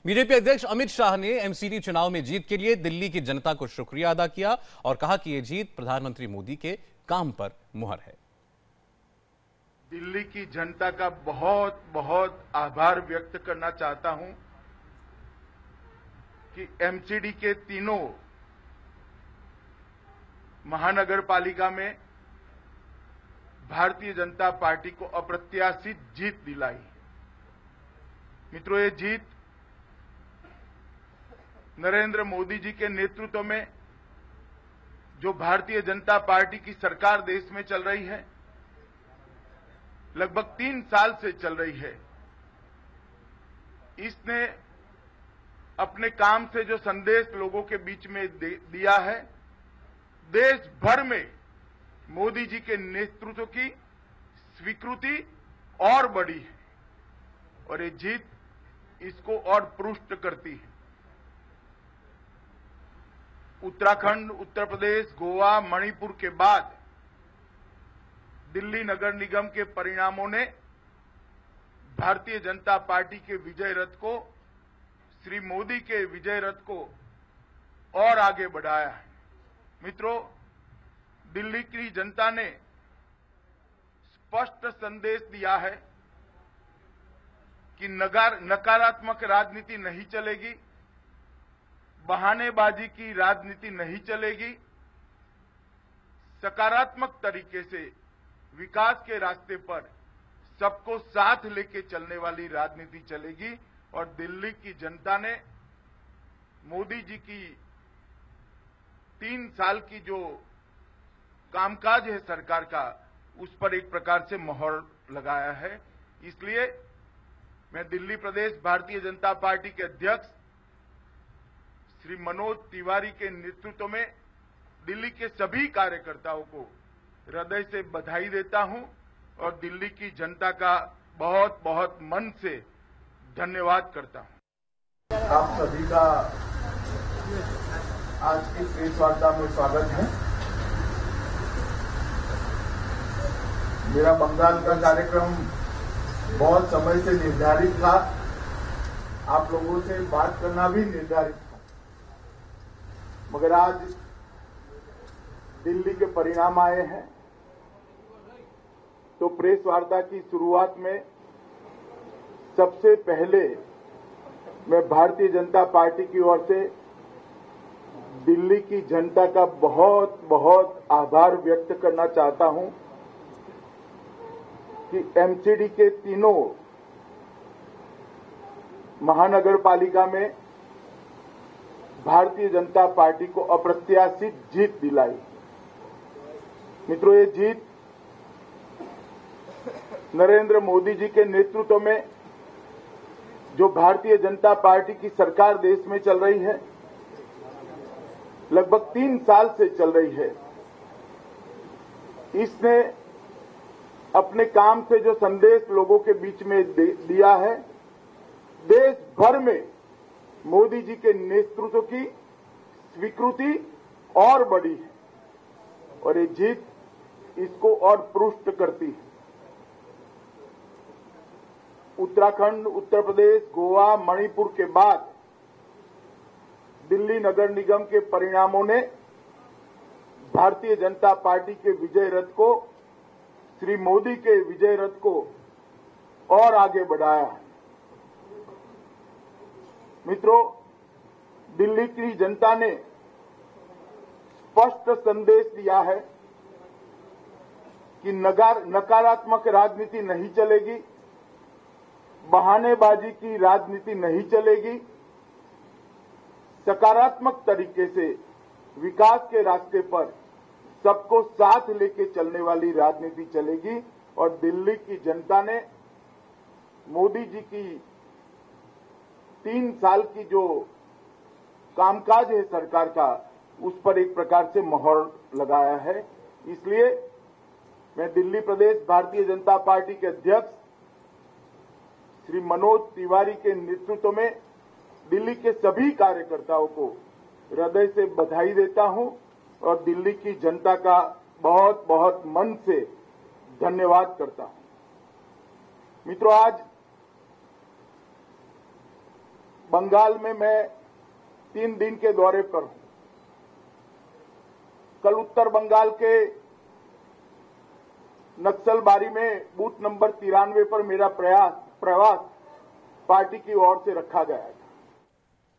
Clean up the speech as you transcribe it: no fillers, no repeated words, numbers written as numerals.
BJP अध्यक्ष अमित शाह ने MCD चुनाव में जीत के लिए दिल्ली की जनता को शुक्रिया अदा किया और कहा कि यह जीत प्रधानमंत्री मोदी के काम पर मुहर है। दिल्ली की जनता का बहुत बहुत आभार व्यक्त करना चाहता हूं कि एमसीडी के तीनों महानगर पालिका में भारतीय जनता पार्टी को अप्रत्याशित जीत दिलाई। मित्रों, ये जीत नरेंद्र मोदी जी के नेतृत्व में जो भारतीय जनता पार्टी की सरकार देश में चल रही है, लगभग 3 साल से चल रही है, इसने अपने काम से जो संदेश लोगों के बीच में दिया है, देश भर में मोदी जी के नेतृत्व की स्वीकृति और बढ़ी है और ये जीत इसको और पुष्ट करती है। उत्तराखंड, उत्तर प्रदेश, गोवा, मणिपुर के बाद दिल्ली नगर निगम के परिणामों ने भारतीय जनता पार्टी के विजय रथ को, श्री मोदी के विजय रथ को और आगे बढ़ाया है। मित्रों, दिल्ली की जनता ने स्पष्ट संदेश दिया है कि नकारात्मक राजनीति नहीं चलेगी, बहानेबाजी की राजनीति नहीं चलेगी, सकारात्मक तरीके से विकास के रास्ते पर सबको साथ लेके चलने वाली राजनीति चलेगी और दिल्ली की जनता ने मोदी जी की 3 साल की जो कामकाज है सरकार का, उस पर एक प्रकार से मोहर लगाया है। इसलिए मैं दिल्ली प्रदेश भारतीय जनता पार्टी के अध्यक्ष श्री मनोज तिवारी के नेतृत्व में दिल्ली के सभी कार्यकर्ताओं को हृदय से बधाई देता हूं और दिल्ली की जनता का बहुत बहुत मन से धन्यवाद करता हूं। आप सभी का आज की प्रेस वार्ता में स्वागत है। मेरा बंगाल का कार्यक्रम बहुत समय से निर्धारित था, आप लोगों से बात करना भी निर्धारित था, मगर आज दिल्ली के परिणाम आए हैं तो प्रेस वार्ता की शुरुआत में सबसे पहले मैं भारतीय जनता पार्टी की ओर से दिल्ली की जनता का बहुत बहुत आभार व्यक्त करना चाहता हूं कि एमसीडी के तीनों महानगर पालिका में भारतीय जनता पार्टी को अप्रत्याशित जीत दिलाई। मित्रों, ये जीत नरेंद्र मोदी जी के नेतृत्व में जो भारतीय जनता पार्टी की सरकार देश में चल रही है, लगभग 3 साल से चल रही है, इसने अपने काम से जो संदेश लोगों के बीच में दिया है, देश भर में मोदी जी के नेतृत्व की स्वीकृति और बढ़ी है और ये जीत इसको और पुष्ट करती है। उत्तराखंड, उत्तर प्रदेश, गोवा, मणिपुर के बाद दिल्ली नगर निगम के परिणामों ने भारतीय जनता पार्टी के विजय रथ को, श्री मोदी के विजय रथ को और आगे बढ़ाया है। मित्रों, दिल्ली की जनता ने स्पष्ट संदेश दिया है कि नकारात्मक राजनीति नहीं चलेगी, बहानेबाजी की राजनीति नहीं चलेगी, सकारात्मक तरीके से विकास के रास्ते पर सबको साथ लेके चलने वाली राजनीति चलेगी और दिल्ली की जनता ने मोदी जी की 3 साल की जो कामकाज है सरकार का, उस पर एक प्रकार से मोहर लगाया है। इसलिए मैं दिल्ली प्रदेश भारतीय जनता पार्टी के अध्यक्ष श्री मनोज तिवारी के नेतृत्व में दिल्ली के सभी कार्यकर्ताओं को हृदय से बधाई देता हूं और दिल्ली की जनता का बहुत बहुत मन से धन्यवाद करता हूं। मित्रों, आज बंगाल में मैं 3 दिन के दौरे पर हूं। कल उत्तर बंगाल के नक्सलबारी में बूथ नंबर 93 पर मेरा प्रवास पार्टी की ओर से रखा गया है।